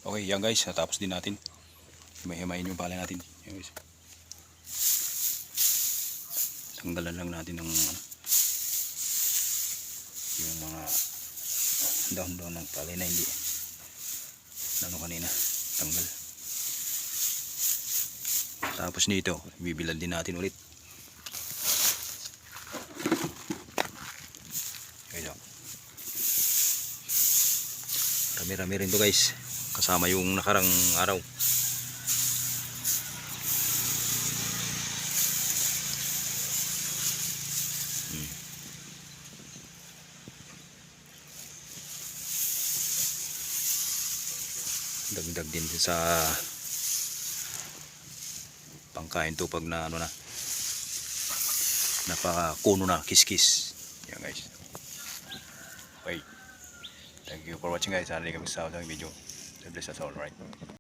Okay, yan guys, natapos din natin. Himay-himayin yung palay natin. Yan guys. Tanggalan lang natin ng yung mga dahon-dahon ng palay na hindi kanina tanggal. Tapos nito, bibilad din natin ulit. Rami-rami rin to guys, kasama yung nakarang araw. Dagdag din sa pangkain to pag na ano na napakakuno na, kiskis. Yan guys. Okay, thank you for watching guys. Sana kami sa video. God bless us all, right?